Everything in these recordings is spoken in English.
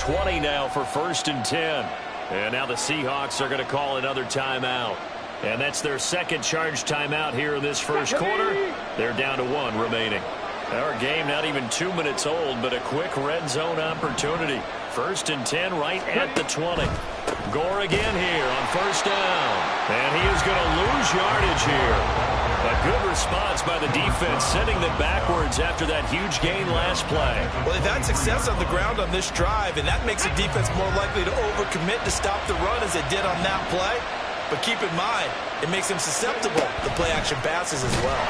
20 now for 1st and 10. And now the Seahawks are going to call another timeout. And that's their second charge timeout here in this first quarter. They're down to 1 remaining. Our game not even 2 minutes old, but a quick red zone opportunity. 1st and 10 right at the 20. Gore again here on 1st down. And he is going to lose yardage here. A good response by the defense, sending them backwards after that huge gain last play. Well, they've had success on the ground on this drive, and that makes the defense more likely to overcommit to stop the run as they did on that play. But keep in mind, it makes them susceptible to play-action passes as well.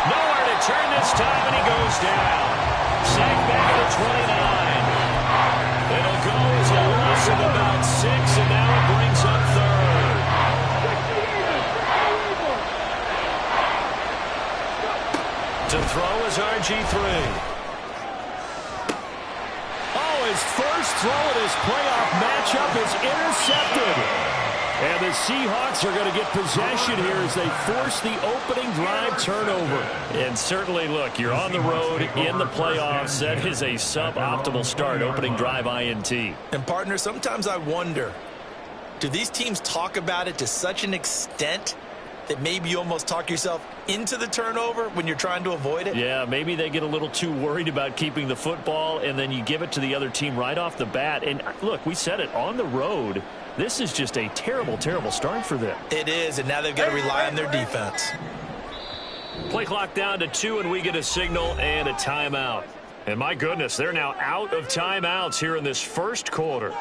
Nowhere to turn this time, and he goes down. Sacked back at 29. It'll go as a loss of about 6, and now it brings up 3rd. To throw is RG3. Oh, his first throw in his playoff matchup is intercepted. And the Seahawks are going to get possession here as they force the opening drive turnover. And certainly, look, you're on the road in the playoffs. That is a suboptimal start, opening drive INT. And, partner, sometimes I wonder, do these teams talk about it to such an extent that maybe you almost talk yourself into the turnover when you're trying to avoid it? Yeah, maybe they get a little too worried about keeping the football, and then you give it to the other team right off the bat. And, look, we said it, on the road, this is just a terrible, terrible start for them. It is, and now they've got to rely on their defense. Play clock down to 2, and we get a signal and a timeout. And my goodness, they're now out of timeouts here in this first quarter.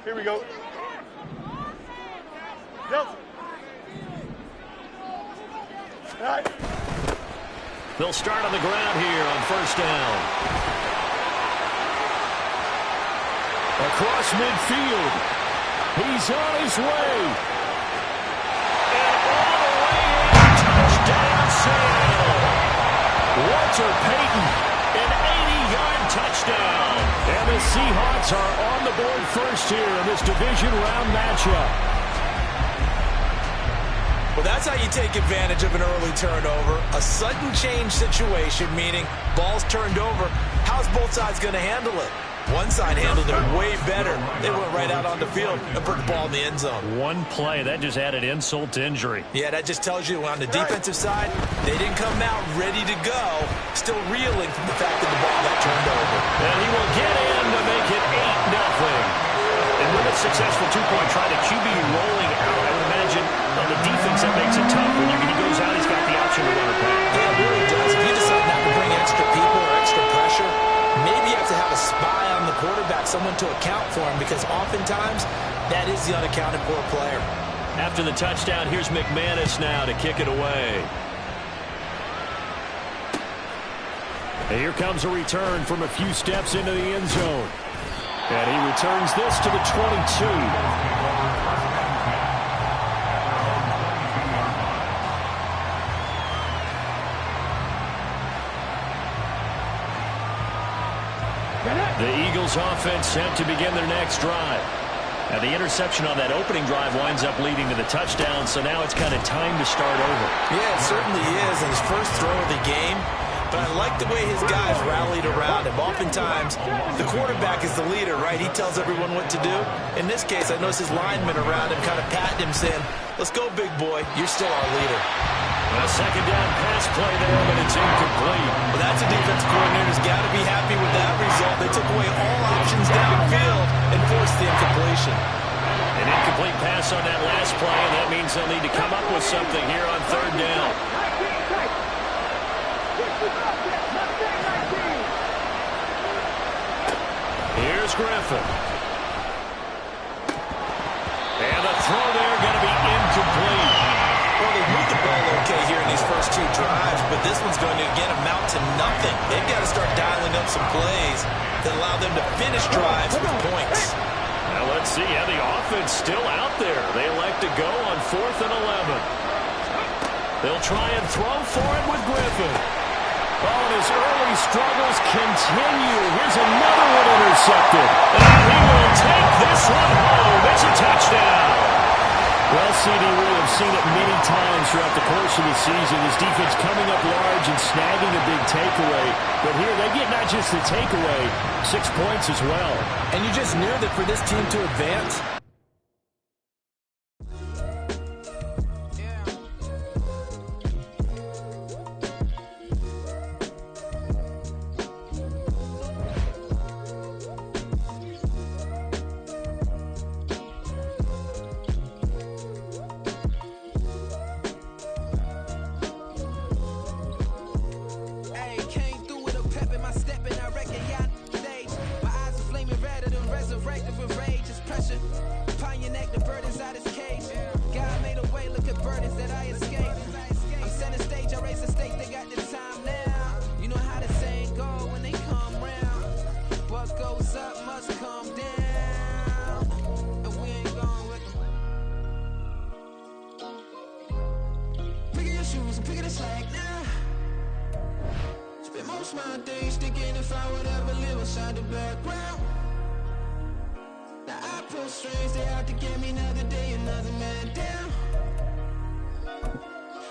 Here we go. Yep. All right. They'll start on the ground here on 1st down. Across midfield. He's on his way. And all the way in. Touchdown, Seattle. Walter Payton, an 80-yard touchdown. And the Seahawks are on the board first here in this division round matchup. Well, that's how you take advantage of an early turnover. A sudden change situation, meaning ball's turned over. How's both sides going to handle it? One side handled it way better. They went right out on the field and put the ball in the end zone. One play, that just added insult to injury. Yeah, that just tells you on the defensive side, they didn't come out ready to go, still reeling from the fact that the ball got turned over. And he will get in to make it 8-0. And with a successful two-point try, the QB rolling out, I would imagine on the defense that makes it tough. When he goes out, he's got the option to run or pass. Yeah, it really does. If you decide not to bring extra people or extra pressure, maybe you have to have a spy on the quarterback, someone to account for him, because oftentimes that is the unaccounted for player. After the touchdown, here's McManus now to kick it away. And here comes a return from a few steps into the end zone. And he returns this to the 22. The Eagles offense set to begin their next drive. And the interception on that opening drive winds up leading to the touchdown, so now it's kind of time to start over. Yeah, it certainly is, and his first throw of the game. But I like the way his guys rallied around him. Oftentimes, the quarterback is the leader, right? He tells everyone what to do. In this case, I noticed his linemen around him kind of patting him, saying, "Let's go, big boy. You're still our leader." A second down pass play there, but it's incomplete. Well, that's a defense coordinator's got to be happy with that result. They took away all options downfield and forced the incompletion. An incomplete pass on that last play, and that means they'll need to come up with something here on 3rd down. Here's Griffin. And the throw there going to be incomplete. Well, they moved the ball okay here in these first 2 drives, but this one's going to, again, amount to nothing. They've got to start dialing up some plays that allow them to finish drives with points. Now let's see how the offense still out there. They elect to go on 4th and 11. They'll try and throw for it with Griffin. Oh, and his early struggles continue. Here's another one intercepted. And he will take this one home. It's a touchdown. Well, C.D. Williams, we've seen it many times throughout the course of the season. This defense coming up large and snagging a big takeaway. But here they get not just the takeaway, 6 points as well. And you just knew that for this team to advance, my days thinking if I would ever live inside the background. Now I pull strings, they out to get me another day, another man down.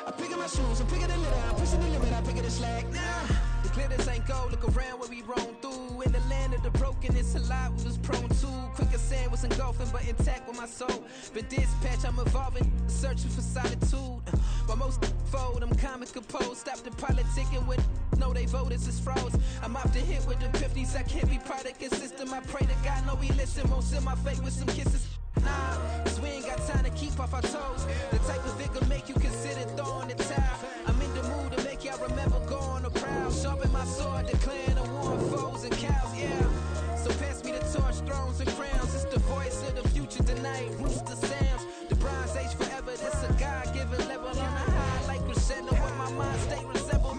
I pick up my shoes, I'm picking the lid, I'm pushing the limit, I pick up the slack now. The glitters ain't gold, look around where we roam through. In the land of the broken, it's a lot we was prone to. Quicker sand was engulfing, but intact with my soul. Been dispatched, I'm evolving, searching for solitude. While most fold, I'm comic composed. Stop the politicking with no, they voters is froze. I'm off the hit with the 50s, I can't be product and system. I pray to God, no, we listen. Won't send my fate with some kisses. Nah, cause we ain't got time to keep off our toes. The type of figure make you consider throwing the towel. I'm in the mood to make y'all remember going to proud. Sharpen my sword, declaring the war on foes and cows, yeah. So pass me the torch, thrones and crowns. It's the voice of the future tonight. Rooster sounds, the Bronze Age forever. This a God-given level on a high like crescendo. When my mind state resemble.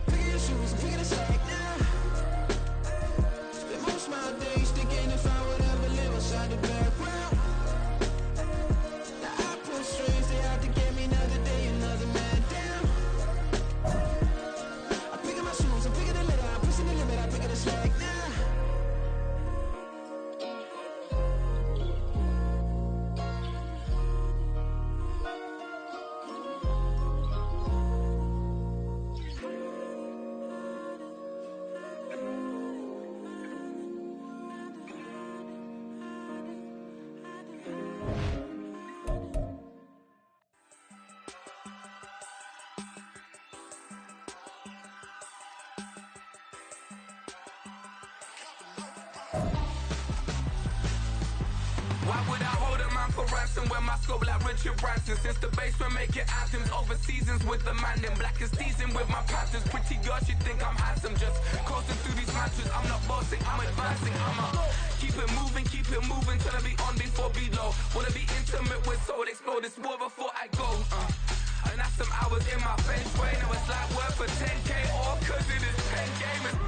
Pick your shoes and pick the slack now. Spend most of my days thinking if I would ever live inside the background. Now I pull strings, they out to get me another day, another man down. I pick up my shoes, I'm picking the lid, I'm pushing the limit, I pick up the slack now. Why would I hold a man for ransom when my scope like Richard Branson? Since the basement making anthems over seasons with the man in black is teasing with my panthers. Pretty girl, she think I'm handsome, just coasting through these mantras. I'm not bossing, I'm advancing, keep it moving till I be on before below. Wanna be intimate with soul, explore this war before I go. And that's some hours in my bench way. Now it's like work for 10K or cause it is 10 gaming.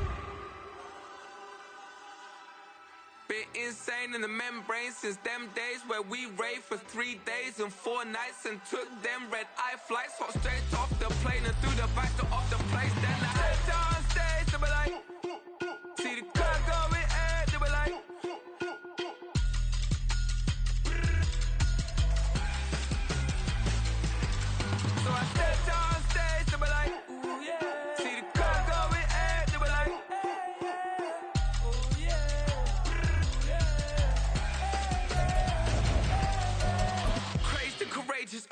Been insane in the membrane since them days where we raved for 3 days and 4 nights and took them red eye flights, hot straight off the plane and through the back door of the place. Then I stepped on stage, they were like, see the crowd going ahead, they were like, so I stepped on stage, they were like, ooh yeah, see the crowd going ahead, they were like, ooh yeah. Courageous,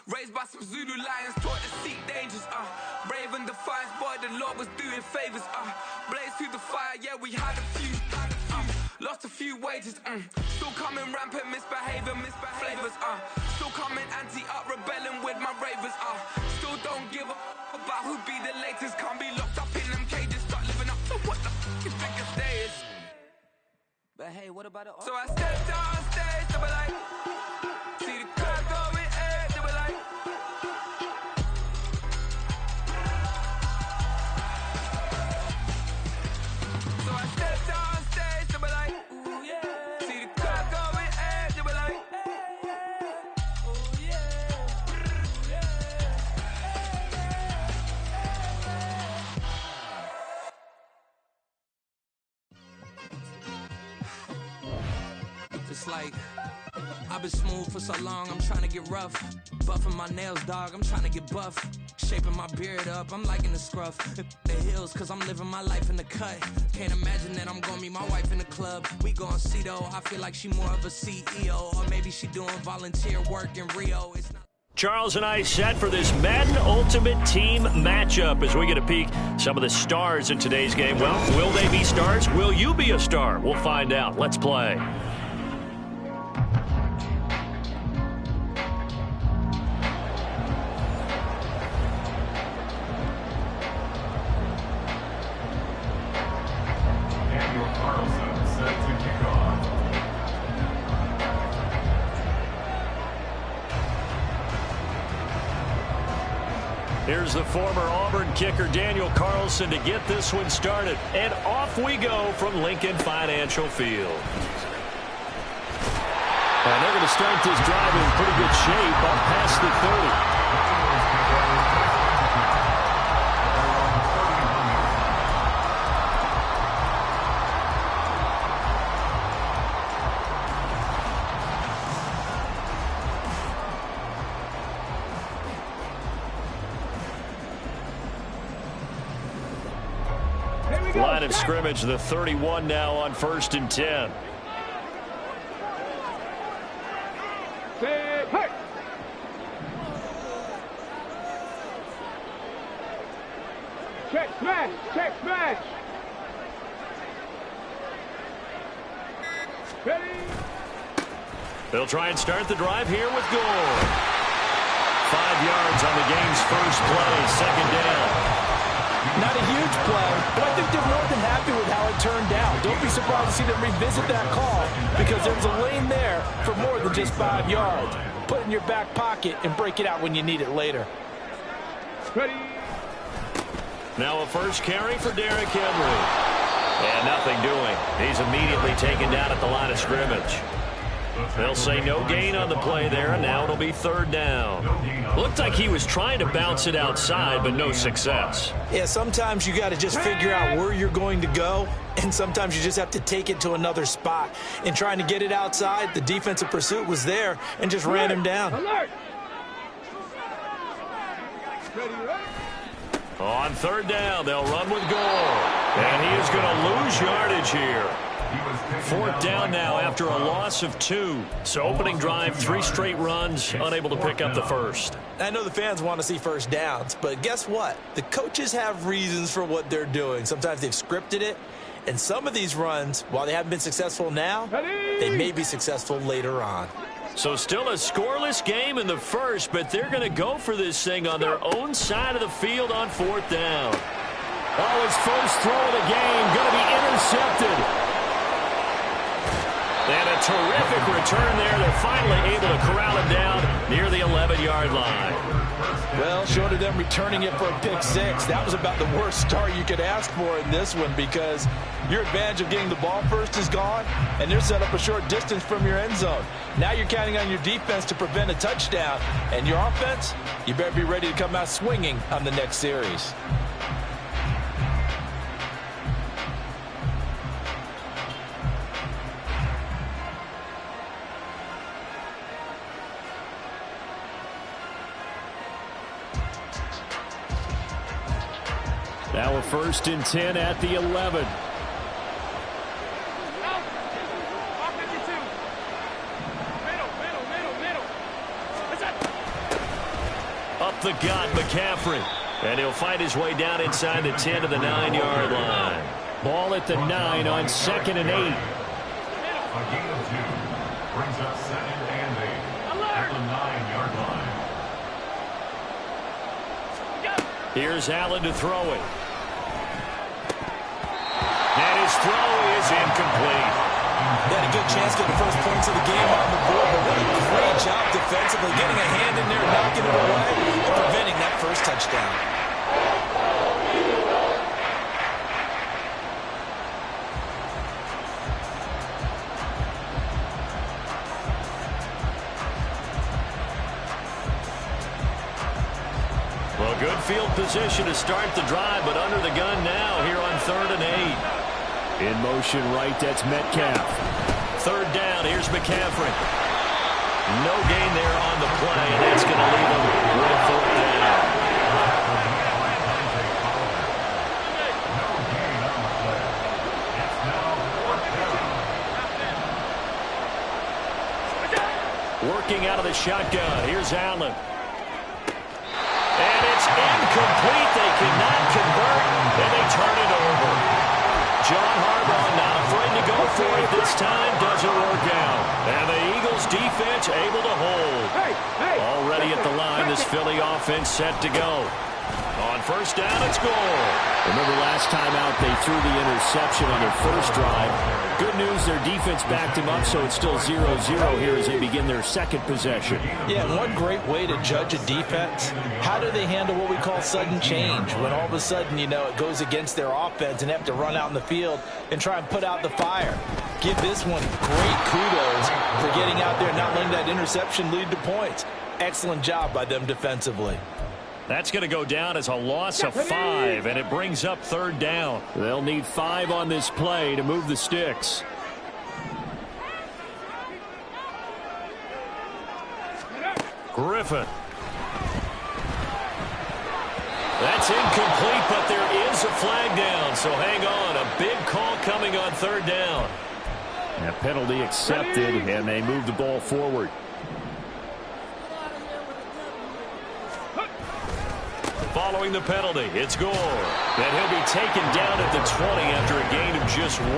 raised by some Zulu lions, taught to seek dangers, brave and defiant, boy, the Lord was doing favors, blaze through the fire, yeah, we had a few, lost a few wages, still coming rampant, misbehavior, flavors, still coming anti-up, rebelling with my ravers, still don't give a about who be the latest, can't be locked up in them cages, start living up to what the you think a day is. But hey, what about it? So I stepped on stage, they were like, see the crowd going ahead, they were like, so I stepped on stage, they were like, ooh yeah, see the crowd going ahead, they were like, ooh yeah, It's like I've been smooth for so long, I'm trying to get rough. Buffing my nails, dog, I'm trying to get buff. Shaping my beard up, I'm liking the scruff. The hills, cause I'm living my life in the cut. Can't imagine that I'm gonna meet my wife in the club. We gon' see though, I feel like she more of a CEO. Or maybe she doing volunteer work in Rio. It's not Charles and I set for this Madden Ultimate Team matchup as we get a peek some of the stars in today's game. Well, will they be stars? Will you be a star? We'll find out. Let's play. Here's the former Auburn kicker, Daniel Carlson, to get this one started. And off we go from Lincoln Financial Field. And they're going to start this drive in pretty good shape up past the 30. Line of scrimmage, the 31 now on 1st and 10. Hey! Check smash! Check smash! Ready? They'll try and start the drive here with Gore. 5 yards on the game's first play, second down. Not a huge play, but I think they're more than happy with how it turned out. Don't be surprised to see them revisit that call because there's a lane there for more than just 5 yards. Put it in your back pocket and break it out when you need it later. Ready? Now a first carry for Derrick Henry. And nothing doing. He's immediately taken down at the line of scrimmage. They'll say no gain on the play there, and now it'll be 3rd down. Looked like he was trying to bounce it outside, but no success. Yeah, sometimes you got to just figure out where you're going to go, and sometimes you just have to take it to another spot. In trying to get it outside, the defensive pursuit was there and just ran him down. Alert! On 3rd down, they'll run with Gore. And he is going to lose yardage here. 4th down now after a loss of 2. So opening drive, 3 straight runs, unable to pick up the first. I know the fans want to see first downs, but guess what? The coaches have reasons for what they're doing. Sometimes they've scripted it, and some of these runs, while they haven't been successful now, they may be successful later on. So still a scoreless game in the first, but they're going to go for this thing on their own side of the field on 4th down. Oh, his first throw of the game going to be intercepted. And a terrific return there. They're finally able to corral him down near the 11-yard line. Well, short of them returning it for a pick 6, that was about the worst start you could ask for in this one because your advantage of getting the ball first is gone, and they're set up a short distance from your end zone. Now you're counting on your defense to prevent a touchdown, and your offense, you better be ready to come out swinging on the next series. Now a 1st and 10 at the 11. Up the gut, McCaffrey. And he'll fight his way down inside the 10 to the 9-yard line. Ball at the 9 on 2nd and 8. A gain of 2 brings up 2nd and 8 at the 9-yard line. Here's Allen to throw it. And his throw is incomplete. They had a good chance to get the first points of the game on the board, but what a great job defensively, getting a hand in there, knocking it away, and preventing that first touchdown. Well, good field position to start the drive, but under the gun now here on 3rd and 8. In motion right, that's Metcalf. 3rd down, here's McCaffrey. No gain there on the play, and that's going to leave them with a fourth down. Working out of the shotgun. Here's Allen. And it's incomplete. They cannot convert, and they turn it over. John Harbaugh not afraid to go for it this time. Doesn't work out. And the Eagles defense able to hold. Already at the line, this Philly offense set to go. On first down, it's goal. Remember last time out, they threw the interception on their first drive. Good news, their defense backed him up, so it's still 0-0 here as they begin their second possession. Yeah, and one great way to judge a defense, how do they handle what we call sudden change? When all of a sudden, it goes against their offense and they have to run out in the field and try and put out the fire. Give this one great kudos for getting out there and not letting that interception lead to points. Excellent job by them defensively. That's going to go down as a loss of 5, and it brings up third down. They'll need 5 on this play to move the sticks. Griffin. That's incomplete, but there is a flag down, so hang on. A big call coming on third down. A penalty accepted, and they move the ball forward. Following the penalty, it's Gore. And he'll be taken down at the 20 after a gain of just 1.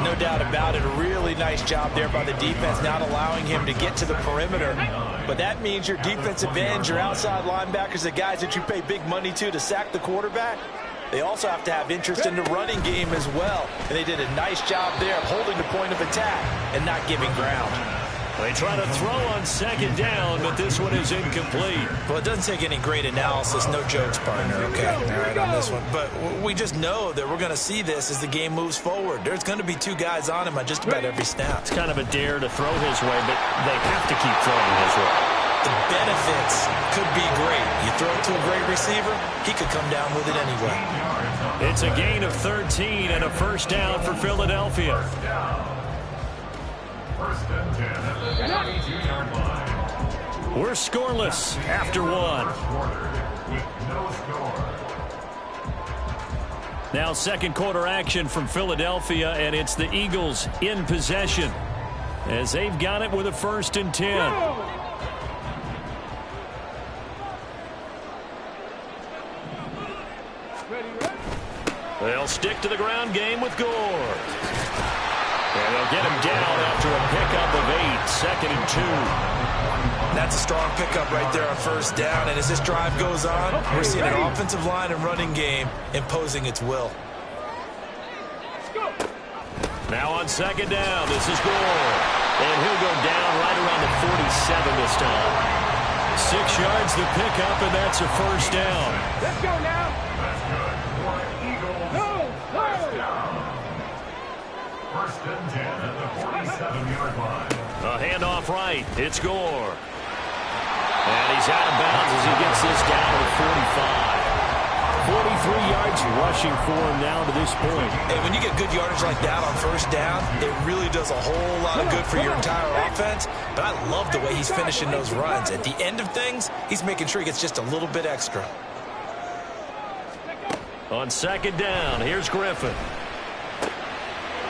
No doubt about it. A really nice job there by the defense, not allowing him to get to the perimeter. But that means your defensive ends, your outside linebackers, the guys that you pay big money to sack the quarterback, they also have to have interest in the running game as well. And they did a nice job there of holding the point of attack and not giving ground. They try to throw on second down, but this one is incomplete. Well, it doesn't take any great analysis. No jokes, partner, okay? All right, on this one. But we just know that we're going to see this as the game moves forward. There's going to be 2 guys on him on just about every snap. It's kind of a dare to throw his way, but they have to keep throwing his way. The benefits could be great. You throw it to a great receiver, he could come down with it anyway. It's a gain of 13 and a first down for Philadelphia. First and 10 at the 22-yard line. We're scoreless after 1. With no score. Now second quarter action from Philadelphia, and it's the Eagles in possession as they've got it with a first and 10. They'll stick to the ground game with Gore. And they'll get him down after a pickup of 8, 2nd and 2. That's a strong pickup right there on first down. And as this drive goes on, we're seeing an offensive line and running game imposing its will. Now on second down, this is Gore. And he'll go down right around the 47 this time. 6 yards the pickup, and that's a first down. Let's go now. That's good for Eagles. First down. First and 10 at the 47-yard line. A handoff right. It's Gore. And he's out of bounds as he gets this down to the 45. 43 yards rushing for him now to this point. And when you get good yardage like that on first down, it really does a whole lot of good for your entire offense. But I love the way he's finishing those runs. At the end of things, he's making sure he gets just a little bit extra. On second down, here's Griffin.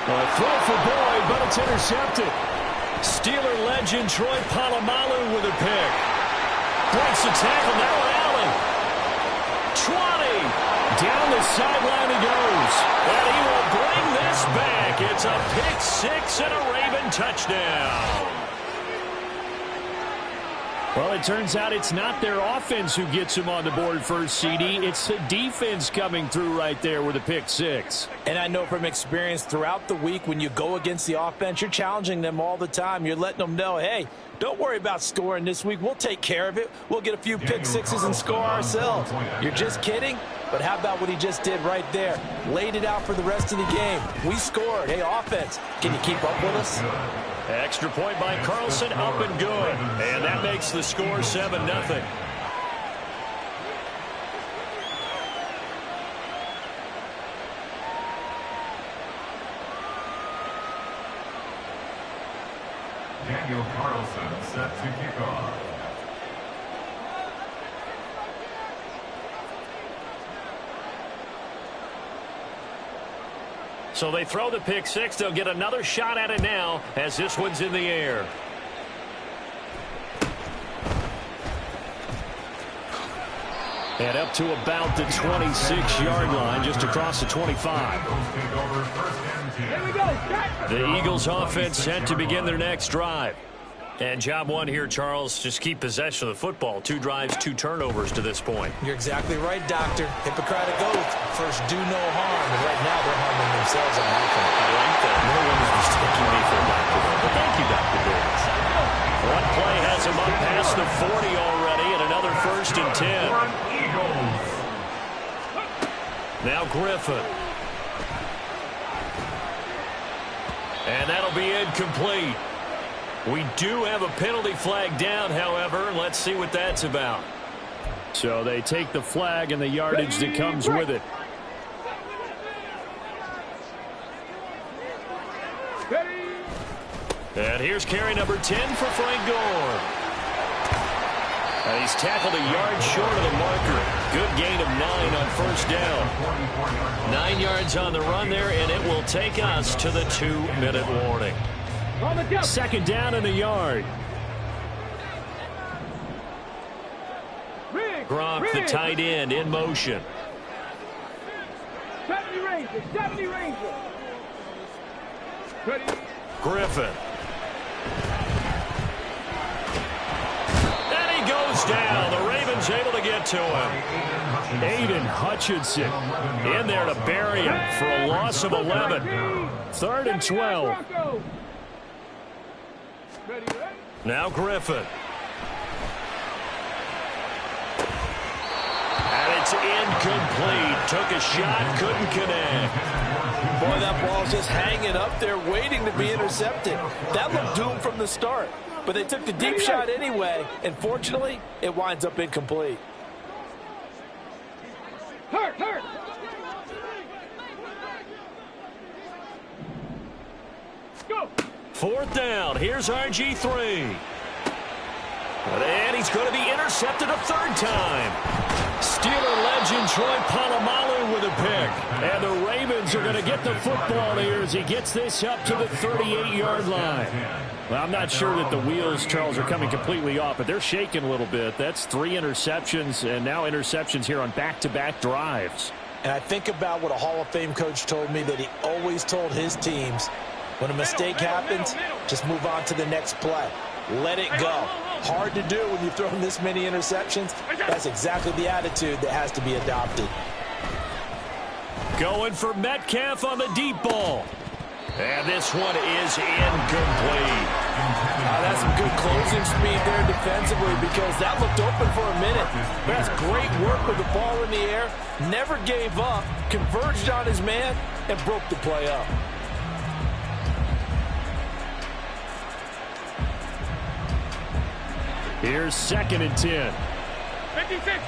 A throw for Boyd, but it's intercepted. Steeler legend Troy Polamalu with a pick. Breaks the tackle, now Allen. 20. Down the sideline he goes. And he will bring this back. It's a pick 6 and a Raven touchdown. Well, it turns out it's not their offense who gets him on the board first, CD. It's the defense coming through right there with a pick 6. And I know from experience throughout the week, when you go against the offense, you're challenging them all the time. You're letting them know, hey, don't worry about scoring this week. We'll take care of it. We'll get a few pick 6s and score ourselves. You're just kidding? But how about what he just did right there? Laid it out for the rest of the game. We scored. Hey, offense, can you keep up with us? Extra point by Carlson, up and good. And that makes the score 7-0. Daniel Carlson set to kick off. So they throw the pick six. They'll get another shot at it now as this one's in the air. And up to about the 26-yard line, just across the 25. The Eagles offense set to begin their next drive. And job one here, Charles, just keep possession of the football. 2 drives, 2 turnovers to this point. You're exactly right, Doctor. Hippocratic oath. First, do no harm. And right now, they're harming themselves on offense. I like that. No one is mistaking me for a doctor. But thank you, Dr. Diggs. One play has him up past the 40 already, and another 1st and 10. Now Griffin. And that'll be incomplete. We do have a penalty flag down, however. Let's see what that's about. So they take the flag and the yardage that comes with it. And here's carry number 10 for Frank Gore. And he's tackled a yard short of the marker. Good gain of 9 on 1st down. 9 yards on the run there, and it will take us to the 2-minute warning. 2nd down and a yard. Gronk, the tight end, in motion. 70 Ranger, 70 Ranger. Griffin. And he goes down. The Ravens able to get to him. Aiden Hutchinson in there to bury him for a loss of 11. 3rd and 12. Now Griffin. And it's incomplete. Took a shot, couldn't connect. Boy, that ball's just hanging up there waiting to be intercepted. That looked doomed from the start. But they took the deep shot anyway, and fortunately, it winds up incomplete. Hurt. 4th down. Here's RG3. And he's going to be intercepted a 3rd time. Steeler legend Troy Polamalu with a pick. And the Ravens are going to get the football here as he gets this up to the 38-yard line. Well, I'm not sure that the wheels, Charles, are coming completely off, but they're shaking a little bit. That's 3 interceptions, and now interceptions here on back-to-back drives. And I think about what a Hall of Fame coach told me that he always told his teams, when a mistake happens, just move on to the next play. Let it go. Hard to do when you've thrown this many interceptions. That's exactly the attitude that has to be adopted. Going for Metcalf on the deep ball. And this one is incomplete. That's some good closing speed there defensively because that looked open for a minute. That's great work with the ball in the air. Never gave up, converged on his man, and broke the play up. Here's 2nd and 10. 56.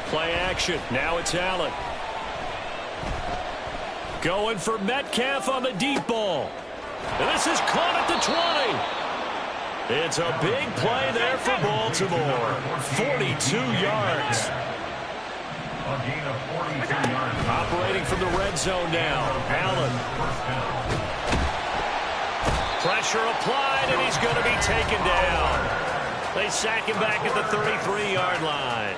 Play action. Now it's Allen. Going for Metcalf on the deep ball. And this is caught at the 20. It's a big play there for Baltimore. 42 yards. A gain of 42 yards. Operating from the red zone now. Allen. Pressure applied, and he's going to be taken down. They sack him back at the 33-yard line.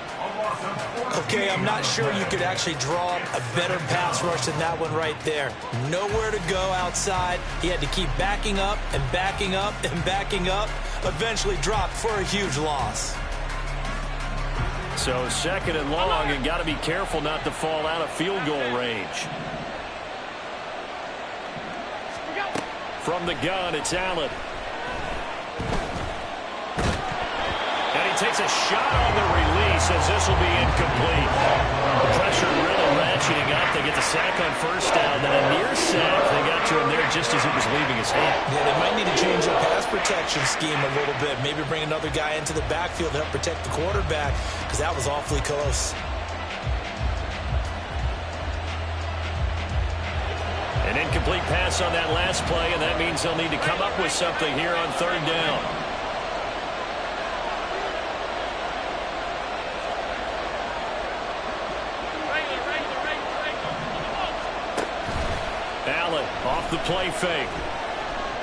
Okay, I'm not sure you could actually draw up a better pass rush than that one right there. Nowhere to go outside. He had to keep backing up and backing up and backing up. Eventually dropped for a huge loss. So 2nd and long, and got to be careful not to fall out of field goal range. From the gun, it's Allen. And he takes a shot on the release as this will be incomplete. The pressure really ratcheting up. They get the sack on 1st down, then a near sack. They got to him there just as it was leaving his hand. Yeah, they might need to change their pass protection scheme a little bit. Maybe bring another guy into the backfield to help protect the quarterback because that was awfully close. An incomplete pass on that last play, and that means they'll need to come up with something here on third down. Allen off the play fake.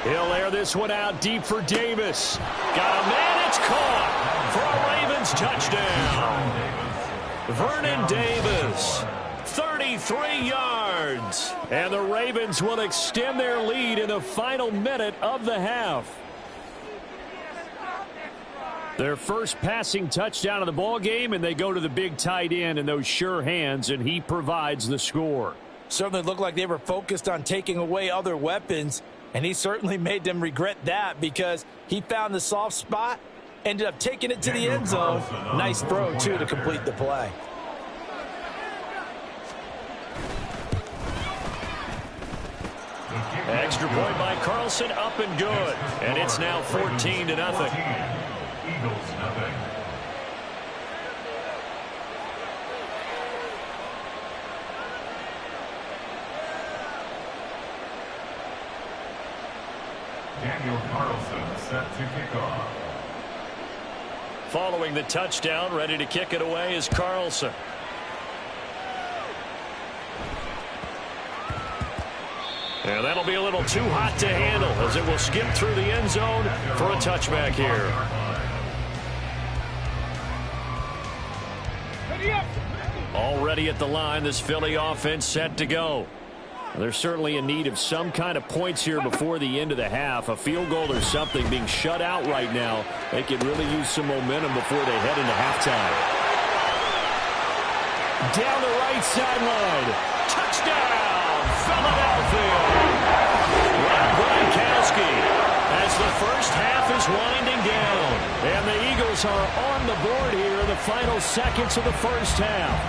He'll air this one out deep for Davis. Got a man, it's caught for a Ravens touchdown. Vernon Davis, 33 yards. And the Ravens will extend their lead in the final minute of the half. Their first passing touchdown of the ball game, and they go to the big tight end in those sure hands, and he provides the score. Certainly looked like they were focused on taking away other weapons, and he certainly made them regret that because he found the soft spot, ended up taking it to the end zone. Nice throw, too, to complete the play. Extra point by Carlson, up and good. And it's now 14-0. Eagles nothing. Daniel Carlson set to kick off. Following the touchdown, ready to kick it away is Carlson. And that'll be a little too hot to handle as it will skip through the end zone for a touchback here. Already at the line, this Philly offense set to go. They're certainly in need of some kind of points here before the end of the half. A field goal or something, being shut out right now. They could really use some momentum before they head into halftime. Down the right sideline. Touchdown, Philadelphia. Rob Gronkowski as the first half is winding down. And the Eagles are on the board here in the final seconds of the first half.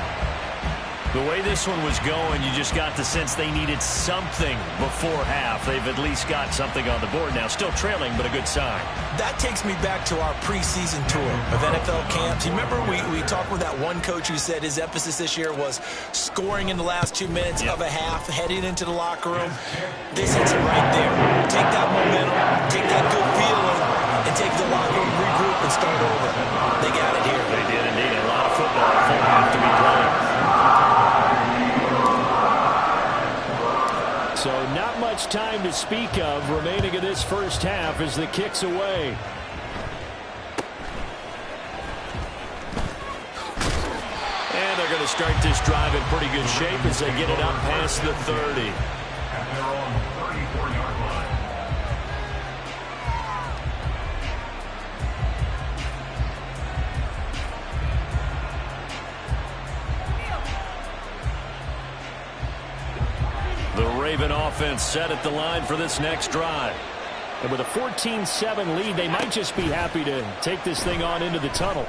The way this one was going, you just got the sense they needed something before half. They've at least got something on the board now. Still trailing, but a good sign. That takes me back to our preseason tour of NFL camps. You remember we talked with that one coach who said his emphasis this year was scoring in the last 2 minutes of a half, heading into the locker room. This hits it right there. Take that momentum, take that good feeling, and take the locker room, regroup, and start over. They got it here. They did indeed. A lot of football full half to be played. So not much time to speak of remaining in this first half as the kick's away. And they're going to start this drive in pretty good shape as they get it up past the 30. At their own 34-yard line. The Raven offense set at the line for this next drive. And with a 14-7 lead, they might just be happy to take this thing on into the tunnel.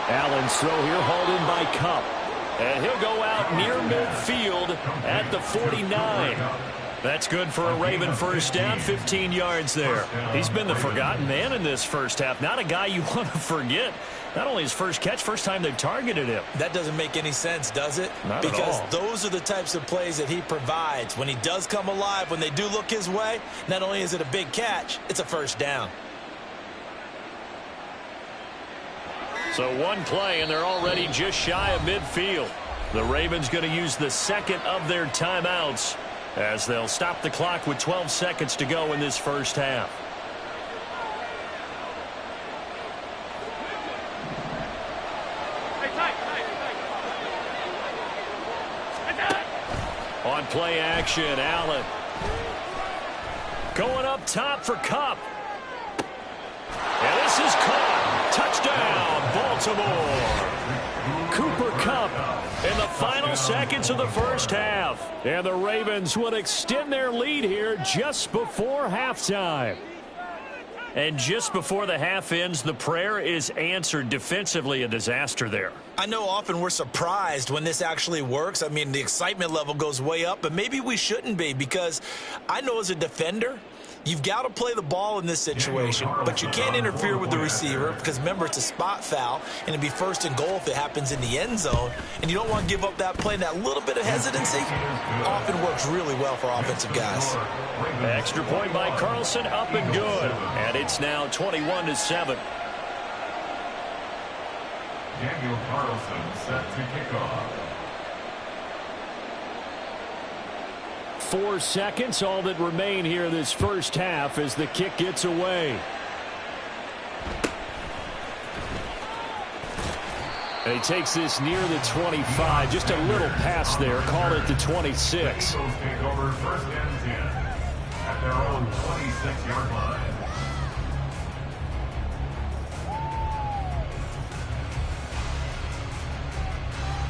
Allen's throw here hauled in by Kupp. And he'll go out near midfield at the 49. That's good for a Raven first down, 15 yards there. He's been the forgotten man in this first half. Not a guy you want to forget. Not only his first catch, first time they've targeted him. That doesn't make any sense, does it? Not at all. Because those are the types of plays that he provides. When he does come alive, when they do look his way, not only is it a big catch, it's a first down. So one play, and they're already just shy of midfield. The Ravens going to use the second of their timeouts as they'll stop the clock with 12 seconds to go in this first half. On play action, Allen. Going up top for Kupp. And this is caught. Touchdown, Baltimore. Cooper Kupp in the final seconds of the first half. And the Ravens would extend their lead here just before halftime. And just before the half ends, the prayer is answered. Defensively, a disaster there. I know often we're surprised when this actually works. I mean, the excitement level goes way up, but maybe we shouldn't be, because I know as a defender, You've got to play the ball in this situation, but you can't interfere with the receiver because, remember, it's a spot foul, and it'd be first and goal if it happens in the end zone, and you don't want to give up that play. That little bit of hesitancy often works really well for offensive guys. Extra point by Carlson, up and good. And it's now 21-7. Daniel Carlson set to kick off. 4 seconds, all that remain here this first half as the kick gets away. And he takes this near the 25, just a little pass there, call it the 26. The Eagles take over first and 10 at their own 26-yard line.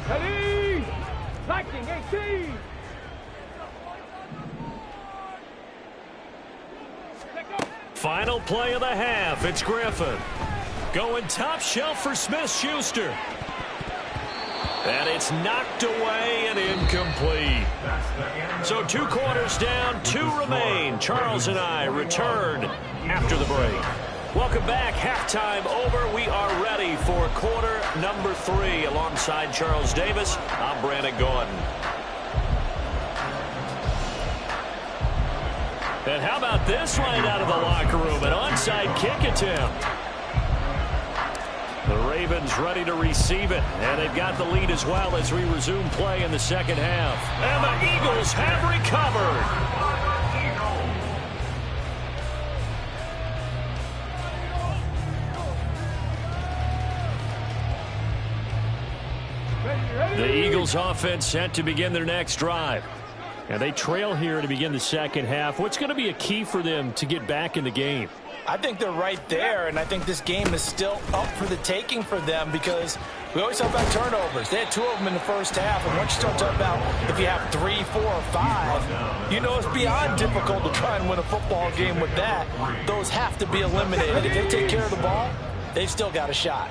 Ready! Lightning 18! Final play of the half. It's Griffin. Going top shelf for Smith-Schuster. And it's knocked away and incomplete. So 2 quarters down, 2 remain. Charles and I return after the break. Welcome back. Halftime over. We are ready for quarter number 3. Alongside Charles Davis, I'm Brandon Gordon. And how about this right out of the locker room? An onside kick attempt. The Ravens ready to receive it, and they've got the lead as well as we resume play in the second half. And the Eagles have recovered. The Eagles offense set to begin their next drive. And they trail here to begin the second half. What's going to be a key for them to get back in the game? I think they're right there, and I think this game is still up for the taking for them because we always talk about turnovers. They had 2 of them in the first half, and once you start talking about if you have 3, 4, or 5, you know it's beyond difficult to try and win a football game with that. Those have to be eliminated. If they take care of the ball, they've still got a shot.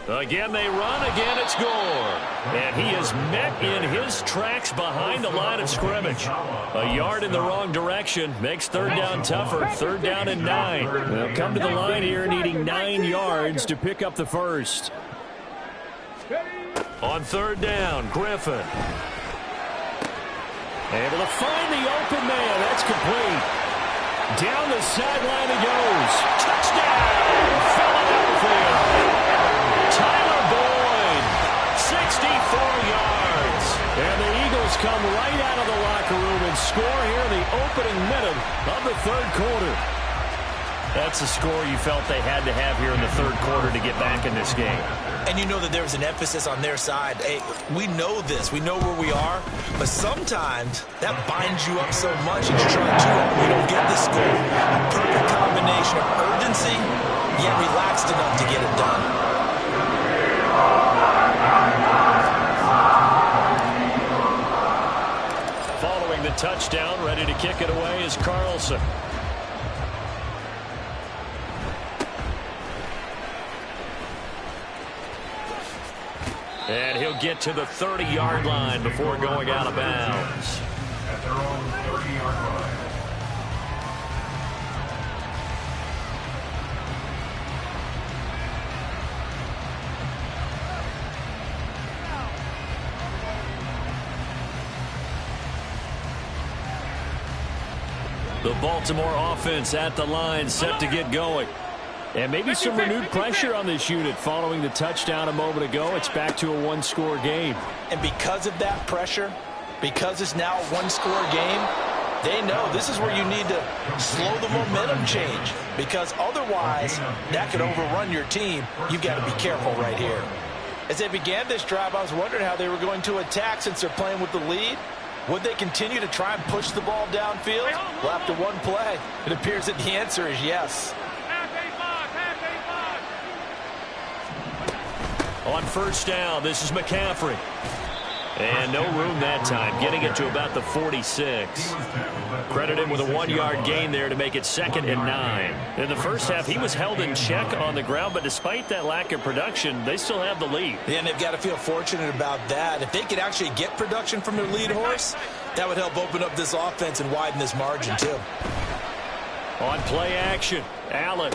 Again they run, again it's Gore. And he is met in his tracks behind the line of scrimmage. A yard in the wrong direction makes third down tougher. Third down and 9. They'll come to the line here needing 9 yards to pick up the first. On third down, Griffin. Able to find the open man. That's complete. Down the sideline he goes. Touchdown, Philadelphia. Tyler Boyd, 64 yards. And the Eagles come right out of the locker room and score here in the opening minute of the third quarter. That's the score you felt they had to have here in the third quarter to get back in this game. And you know that there was an emphasis on their side. Hey, we know this. We know where we are. But sometimes that binds you up so much that you're trying to, we don't get the score. A perfect combination of urgency, yet relaxed enough to get it done. Following the touchdown, ready to kick it away is Carlson. And he'll get to the 30-yard line before going out of bounds. At their own 30-yard line. The Baltimore offense at the line, set to get going. And maybe some renewed pressure on this unit following the touchdown a moment ago. It's back to a one-score game. And because of that pressure, because it's now a one-score game, they know this is where you need to slow the momentum change. Because otherwise, that could overrun your team. You've got to be careful right here. As they began this drive, I was wondering how they were going to attack since they're playing with the lead. Would they continue to try and push the ball downfield? Well, after one play, it appears that the answer is yes. On first down, this is McCaffrey. And no room that time, getting it to about the 46. Credit him with a 1-yard gain there to make it 2nd and 9. In the first half, he was held in check on the ground, but despite that lack of production, they still have the lead. Yeah, and they've got to feel fortunate about that. If they could actually get production from their lead horse, that would help open up this offense and widen this margin, too. On play action, Allen.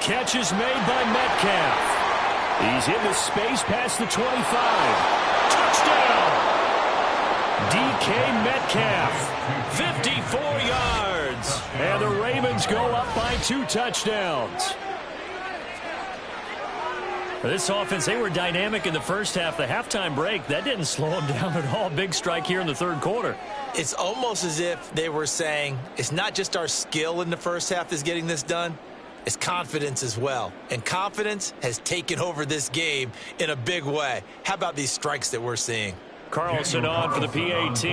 Catch is made by Metcalf. He's in the space past the 25. Touchdown! DK Metcalf, 54 yards. And the Ravens go up by 2 touchdowns. This offense, they were dynamic in the first half. The halftime break, that didn't slow them down at all. Big strike here in the third quarter. It's almost as if they were saying, it's not just our skill in the first half that's getting this done. It's confidence as well. And confidence has taken over this game in a big way. How about these strikes that we're seeing? Carlson on for the PAT.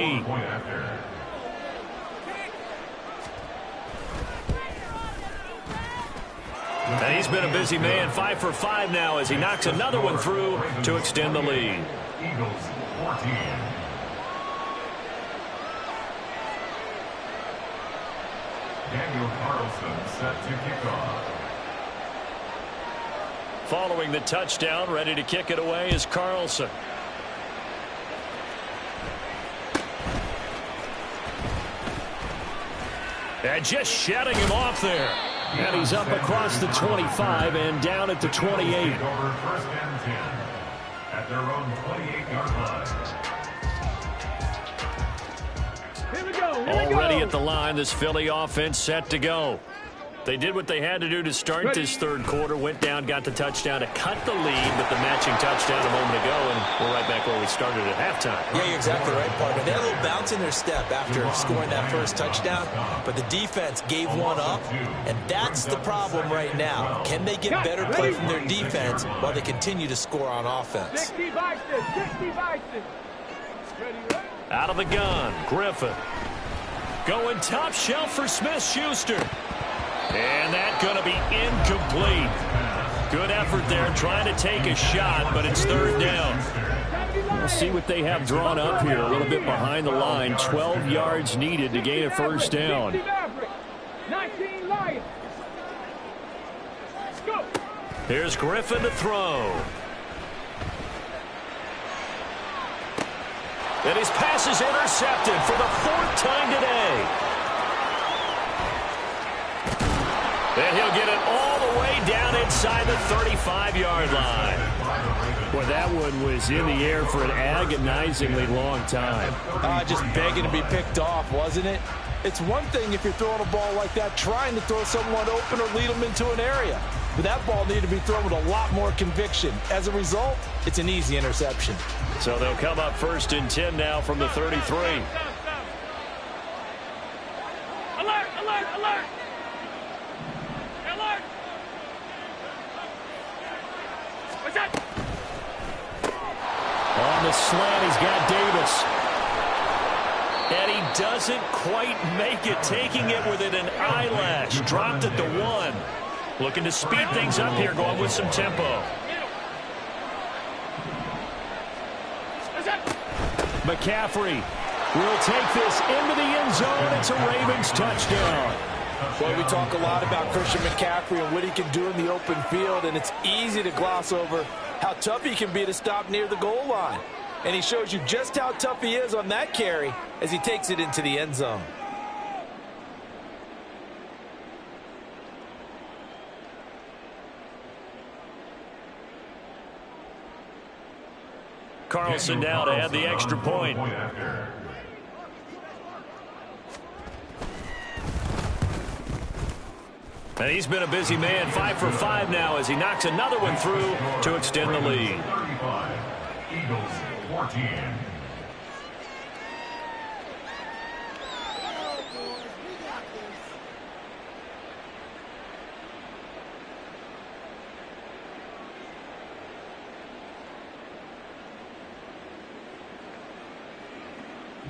And he's been a busy man, 5 for 5 now as he knocks another one through to extend the lead. Eagles 14. Daniel Carlson set to kick off. Following the touchdown, ready to kick it away is Carlson. And just shutting him off there. And he's up across the 25 and down at the 28. Over 1st and 10 at their own 28-yard line. Here we go. Already at the line, this Philly offense set to go. They did what they had to do to start this third quarter. Went down, got the touchdown to cut the lead with the matching touchdown a moment ago, and we're right back where we started at halftime. Yeah, you're exactly right, partner. They had a little bounce in their step after scoring that first touchdown, but the defense gave one up, and that's the problem right now. Can they get better play from their defense while they continue to score on offense? 60 Bison. Ready? Out of the gun, Griffin. Going top shelf for Smith-Schuster. And that's going to be incomplete. Good effort there trying to take a shot, but it's 3rd down. We'll see what they have drawn up here. A little bit behind the line. 12 yards needed to gain a 1st down. 19 Lions. Go. Here's Griffin to throw. And his pass is intercepted for the 4th time today. And he'll get it all the way down inside the 35-yard line. Boy, that one was in the air for an agonizingly long time. Just begging to be picked off, wasn't it? It's one thing if you're throwing a ball like that, trying to throw someone open or lead them into an area. But that ball needed to be thrown with a lot more conviction. As a result, it's an easy interception. So they'll come up 1st and 10 now from the 33. Alert, alert, alert. Alert. What's that? On the slant, he's got Davis. And he doesn't quite make it, taking it within an eyelash. Dropped it to 1. Looking to speed things up here, going with some tempo. McCaffrey will take this into the end zone. It's a Ravens touchdown. Well, we talk a lot about Christian McCaffrey and what he can do in the open field, and it's easy to gloss over how tough he can be to stop near the goal line. And he shows you just how tough he is on that carry as he takes it into the end zone. Carlson now to add the extra point. And he's been a busy man, 5 for 5 now as he knocks another one through to extend the lead. 35, Eagles 14.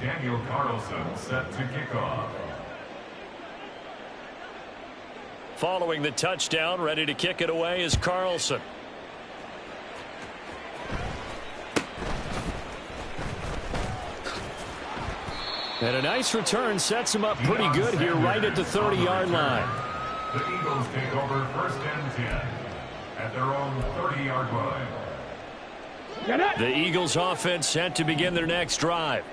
Daniel Carlson set to kick off. Following the touchdown, ready to kick it away is Carlson. And a nice return sets him up pretty good here right at the 30-yard line. The Eagles take over 1st and 10 at their own 30-yard line. The Eagles offense set to begin their next drive.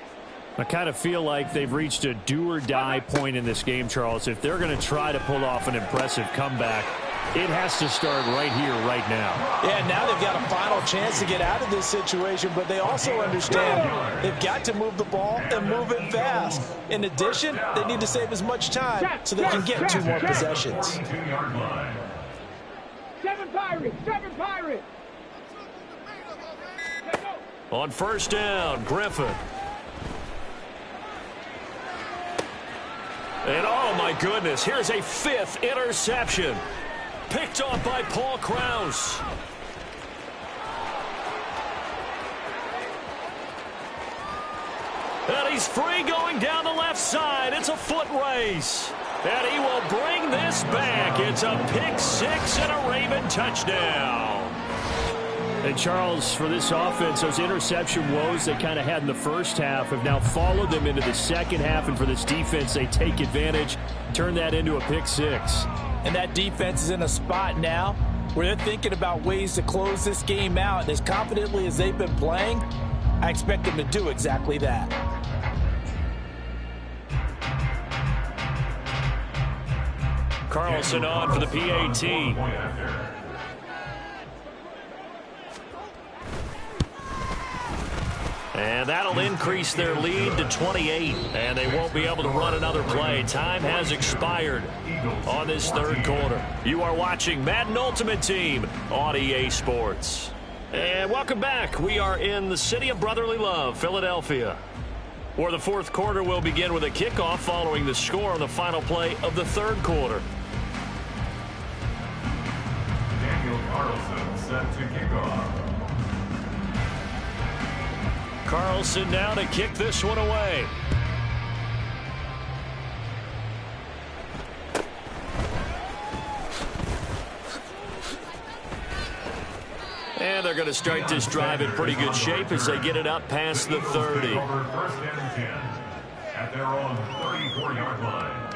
I kind of feel like they've reached a do-or-die point in this game, Charles. If they're going to try to pull off an impressive comeback, it has to start right here, right now. Yeah, now they've got a final chance to get out of this situation, but they also understand they've got to move the ball and move it fast. In addition, they need to save as much time so they can get 2 more possessions. 2-yard line. 7 Pirates! 7 Pirates! On 1st down, Griffin. And oh my goodness, here's a 5th interception. Picked off by Paul Krause. And he's free going down the left side. It's a foot race. And he will bring this back. It's a pick 6 and a Raven touchdown. And Charles, for this offense, those interception woes they kind of had in the first half have now followed them into the second half. And for this defense, they take advantage, turn that into a pick 6. And that defense is in a spot now where they're thinking about ways to close this game out. And as confidently as they've been playing, I expect them to do exactly that. Carlson on for the PAT. And that'll increase their lead to 28. And they won't be able to run another play. Time has expired on this 3rd quarter. You are watching Madden Ultimate Team on EA Sports. And welcome back. We are in the city of brotherly love, Philadelphia, where the 4th quarter will begin with a kickoff following the score on the final play of the 3rd quarter. Daniel Carlson set to kick off. Carlson now to kick this one away. And they're going to start this drive in pretty good shape as they get it up past the 30. Over 1st and 10 at their own 34-yard line.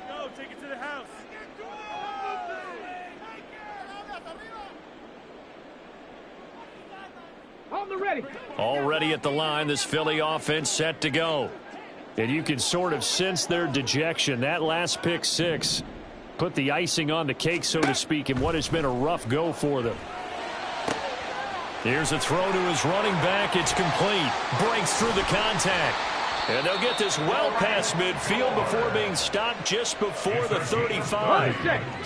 Go, take it to the house. On the ready. Already at the line, this Philly offense set to go. And you can sort of sense their dejection. That last pick 6 put the icing on the cake, so to speak, in what has been a rough go for them. Here's a throw to his running back. It's complete. Breaks through the contact. And they'll get this well past midfield before being stopped just before the 35.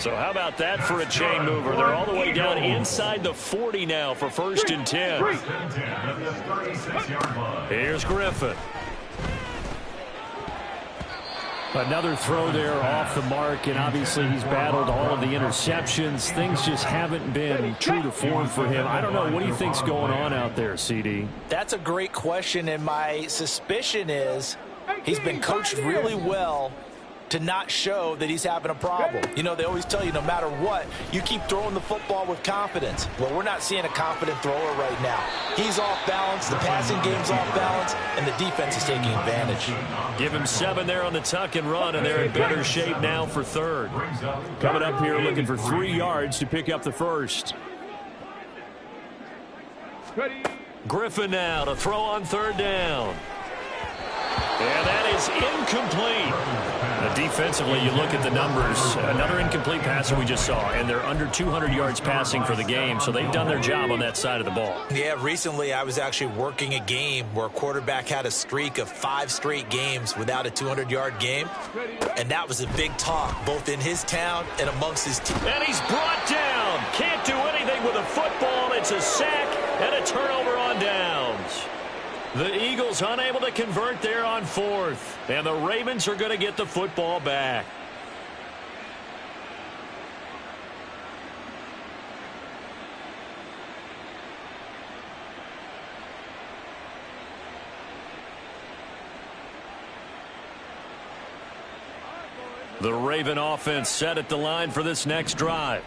So how about that for a chain mover? They're all the way down inside the 40 now for 1st and 10. 1st and 10 at the 36-yard line. Here's Griffin. Another throw there off the mark, and obviously he's battled all of the interceptions. Things just haven't been true to form for him. I don't know. What do you think's going on out there, CD? That's a great question, and my suspicion is he's been coached really well to not show that he's having a problem. You know, they always tell you no matter what, you keep throwing the football with confidence. Well, we're not seeing a confident thrower right now. He's off balance, the passing game's off balance, and the defense is taking advantage. Give him 7 there on the tuck and run, and they're in better shape now for 3rd. Coming up here looking for 3 yards to pick up the 1st. Griffin now to throw on 3rd down. And that is incomplete. Defensively, you look at the numbers. Another incomplete passer we just saw, and they're under 200 yards passing for the game, so they've done their job on that side of the ball. Yeah, recently I was actually working a game where a quarterback had a streak of 5 straight games without a 200-yard game, and that was a big talk, both in his town and amongst his team. And he's brought down. Can't do anything with a football. It's a sack and a turnover on downs. The Eagles unable to convert there on 4th. And the Ravens are going to get the football back. The Raven offense set at the line for this next drive.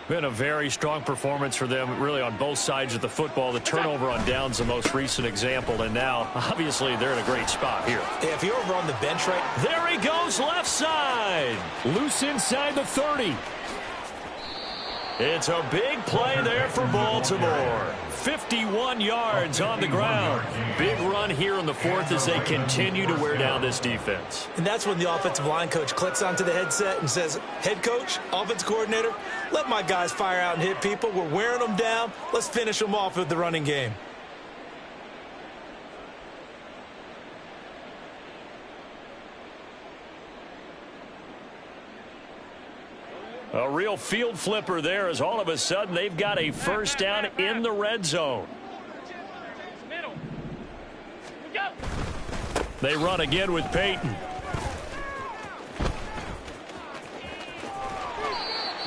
Been a very strong performance for them, really, on both sides of the football. The turnover on downs, the most recent example, and now, obviously, they're in a great spot here. Yeah, if you're over on the bench right... There he goes, left side. Loose inside the 30. It's a big play there for Baltimore. 51 yards on the ground. Big run here in the fourth as they continue to wear down this defense. And that's when the offensive line coach clicks onto the headset and says, head coach, offense coordinator, let my guys fire out and hit people. We're wearing them down. Let's finish them off with the running game. A real field flipper there as all of a sudden they've got a first down in the red zone. They run again with Peyton.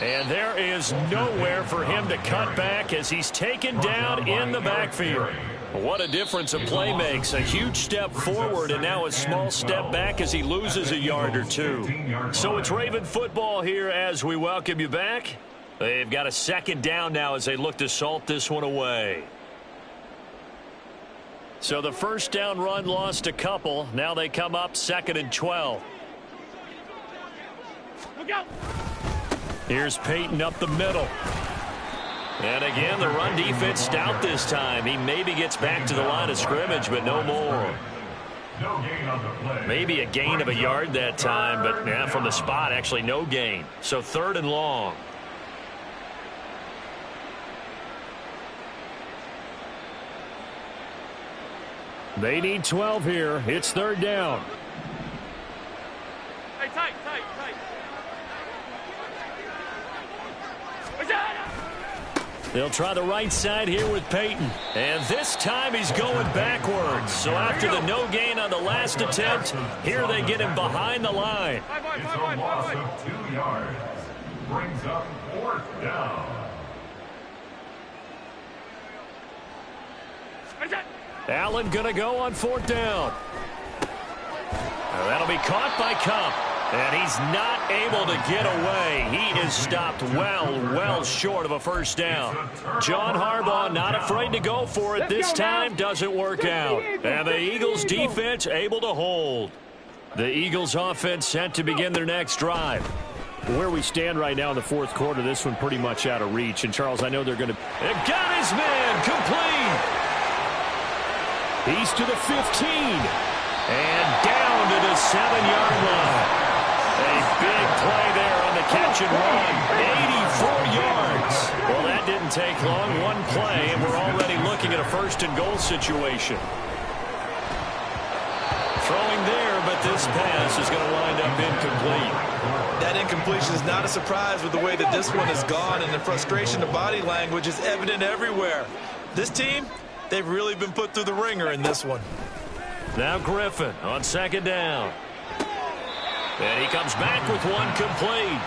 And there is nowhere for him to cut back as he's taken down in the backfield. What a difference a play makes. A huge step forward and now a small step back as he loses a yard or two. So it's Raven football here as we welcome you back. They've got a second down now as they look to salt this one away. So the first down run lost a couple. Now they come up 2nd and 12. Look out! Here's Peyton up the middle. And again, the run defense stout this time. He maybe gets back to the line of scrimmage, but no more. Maybe a gain of a yard that time, but yeah, from the spot, actually no gain. So 3rd and long. They need 12 here. It's 3rd down. Hey, tight. They'll try the right side here with Peyton. And this time he's going backwards. So after the no gain on the last attempt, here they get him behind the line. It's a loss of 2 yards. Brings up 4th down. Allen going to go on 4th down. That'll be caught by Kupp. And he's not able to get away. He is stopped well short of a first down. John Harbaugh not afraid to go for it this time. Doesn't work out. And the Eagles defense able to hold. The Eagles offense set to begin their next drive. Where we stand right now in the 4th quarter, this one pretty much out of reach. And Charles, I know they're going to... They've got his man complete. He's to the 15. And down to the 7-yard line. A big play there on the catch and run. 84 yards. Well, that didn't take long. One play, and we're already looking at a 1st and goal situation. Throwing there, but this pass is going to wind up incomplete. That incompletion is not a surprise with the way that this one has gone, and the frustration of body language is evident everywhere. This team, they've really been put through the ringer in this one. Now Griffin on 2nd down. And he comes back with one complete.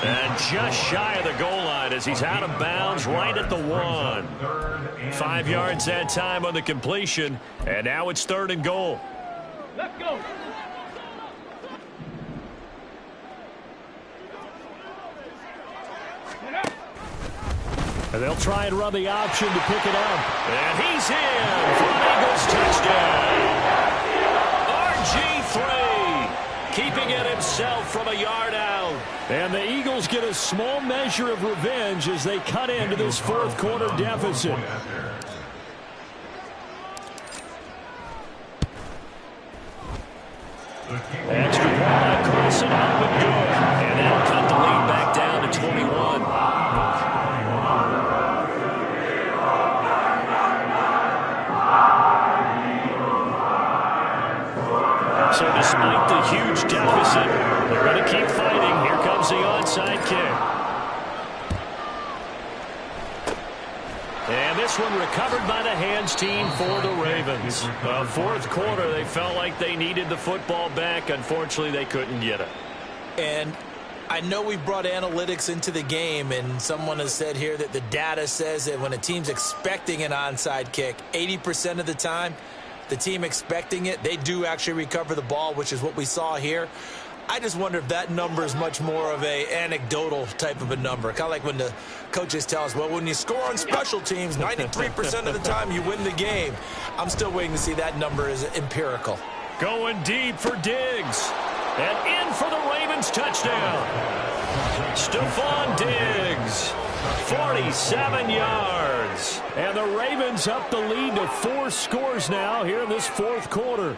And just shy of the goal line as he's out of bounds right at the 1. 5 yards that time on the completion. And now it's 3rd and goal. Let's go. And they'll try and run the option to pick it up. And he's in for an Eagles touchdown. RG3. Keeping it himself from a yard out. And the Eagles get a small measure of revenge as they cut into this 4th quarter deficit. Extra point by Carson, up and good. And that'll cut the lead back down to 21. So despite the huge deficit, they're going to keep fighting. Here comes the onside kick. And this one recovered by the hands team for the Ravens. 4th quarter, they felt like they needed the football back. Unfortunately, they couldn't get it. And I know we brought analytics into the game, and someone has said here that the data says that when a team's expecting an onside kick, 80% of the time, the team expecting it, they do actually recover the ball, which is what we saw here. I just wonder if that number is much more of a anecdotal type of a number. Kind of like when the coaches tell us, well, when you score on special teams, 93% of the time you win the game. I'm still waiting to see that number is empirical. Going deep for Diggs. And in for the Ravens touchdown. Stephon Diggs, 47 yards. And the Ravens up the lead to 4 scores now here in this fourth quarter.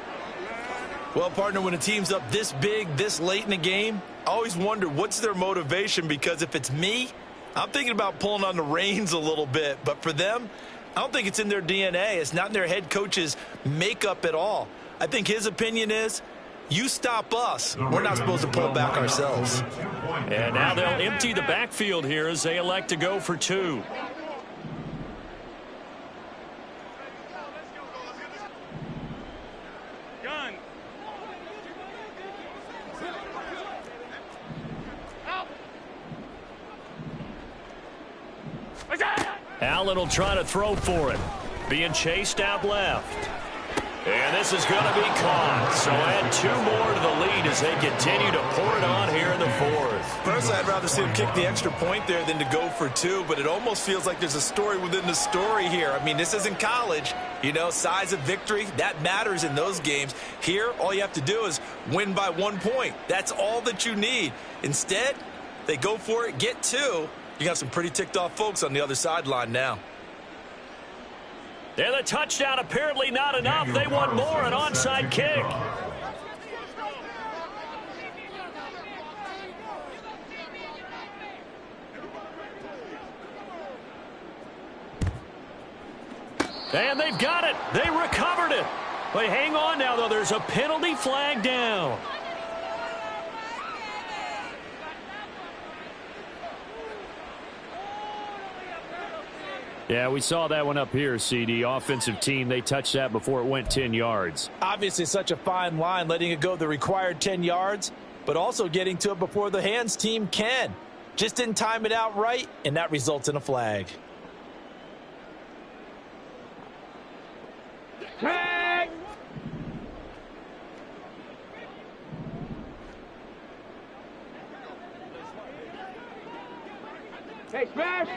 Well, partner, when a team's up this big, this late in the game, I always wonder what's their motivation, because if it's me, I'm thinking about pulling on the reins a little bit. But for them, I don't think it's in their DNA. It's not in their head coach's makeup at all. I think his opinion is, you stop us. We're not supposed to pull back ourselves. And now they'll empty the backfield here as they elect to go for 2. Allen will try to throw for it. Being chased out left. And this is going to be caught. So add 2 more to the lead as they continue to pour it on here in the fourth. Personally, I'd rather see him kick the extra point there than to go for 2, but it almost feels like there's a story within the story here. I mean, this isn't college. You know, size of victory, that matters in those games. Here, all you have to do is win by 1 point. That's all that you need. Instead, they go for it, get 2. You got some pretty ticked off folks on the other sideline now. And the touchdown apparently not enough. They want more, an onside kick. And they've got it. They recovered it. But hang on now, though. There's a penalty flag down. Yeah, we saw that one up here, CD. Offensive team, they touched that before it went 10 yards. Obviously such a fine line, letting it go the required 10 yards, but also getting to it before the hands team can. Just didn't time it out right, and that results in a flag. Tag! Hey, smash!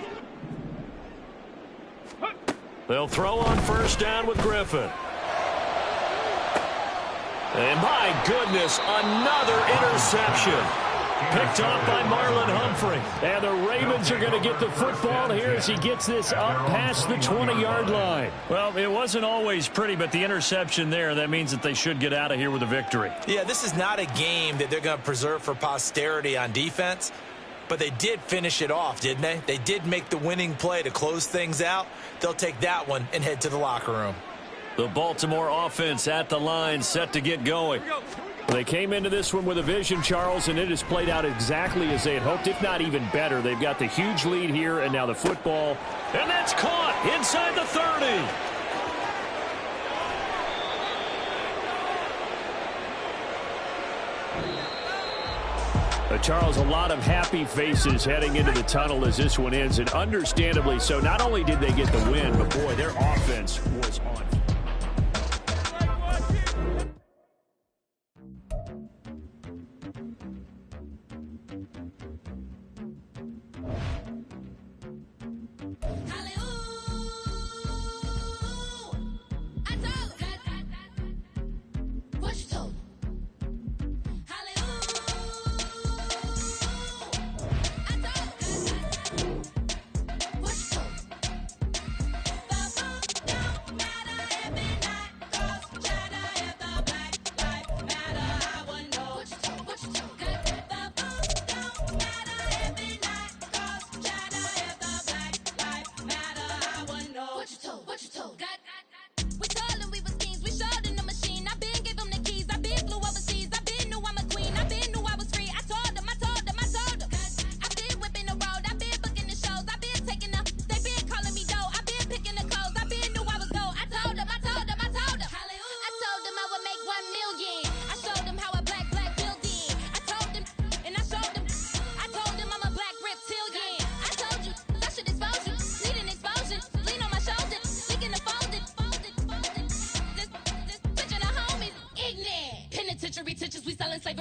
They'll throw on first down with Griffin. And my goodness, another interception. Picked off by Marlon Humphrey. And the Ravens are going to get the football here as he gets this up past the 20-yard line. Well, it wasn't always pretty, but the interception there, that means that they should get out of here with a victory. Yeah, this is not a game that they're going to preserve for posterity on defense. But they did finish it off, didn't they? They did make the winning play to close things out. They'll take that one and head to the locker room. The Baltimore offense at the line, set to get going. They came into this one with a vision, Charles, and it has played out exactly as they had hoped, if not even better. They've got the huge lead here, and now the football. And that's caught inside the 30. Charles, a lot of happy faces heading into the tunnel as this one ends, and understandably so. Not only did they get the win, but boy, their offense was on.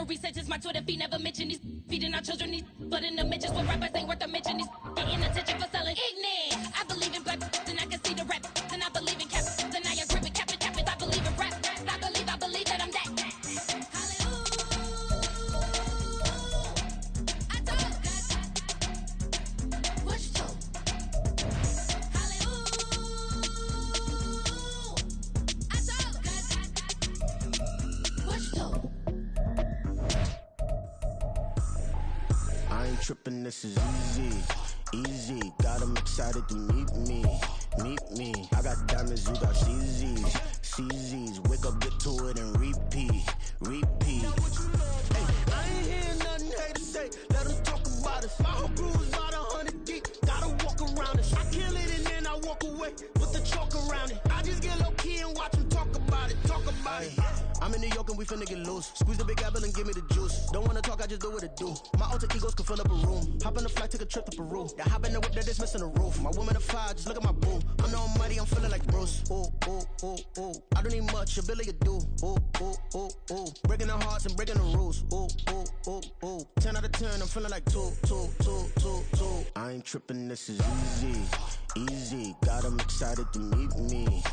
research is my Twitter feed. Never mention these feeding our children these. But in the mentions with rappers ain't worth a mention. These getting attention for selling ignorant. I believe in black and I can see the rap. And I believe in cap. Then I agree with cap. I believe in rap. I believe that I'm that. Trippin', this is easy, easy. Got 'em excited to meet me. I got diamonds, you got CZs. Wake up, get to it, and repeat. Hey, I ain't hear nothing hate to say. Let 'em talk about us. My whole crew is about 100 deep. Gotta walk around it. I kill it and then I walk away with the chalk around it. I just get low key and watch 'em talk about it. I'm in New York and we finna get loose. Squeeze the big apple and give me the juice. Don't wanna talk, I just do what it do. My alter egos can fill up a room. Hop on a flight, take a trip to Peru. Yeah, hop in the whip that is missing the roof. My woman a fire, just look at my boo. I'm no money, I'm feeling like Bruce. Ooh. I don't need much, ability to do. Ooh. Breaking the hearts and breaking the rules. Ooh. 10 out of 10, I'm feeling like two. I ain't tripping, this is easy. Got 'em excited to meet me.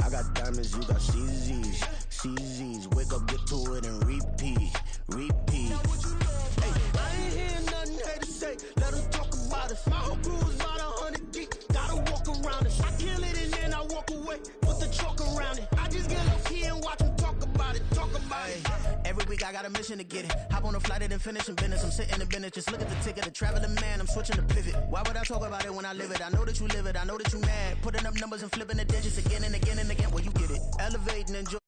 I got diamonds, you got CZs. Wake up, get to it, and repeat. Hey, I ain't hear nothing hate to say. Let 'em talk about us. My whole crew is about 100 deep. Gotta walk around it. I kill it and then I walk away with the chalk around it. I just get low key and watch 'em talk about it. Every week I got a mission to get it. Hop on a flight and then finish in business. I'm sitting in business, just look at the ticket. A traveling man, I'm switching to pivot. Why would I talk about it when I live it? I know that you live it, I know that you mad. Putting up numbers and flipping the digits again and again. Well, you get it. Elevating, enjoy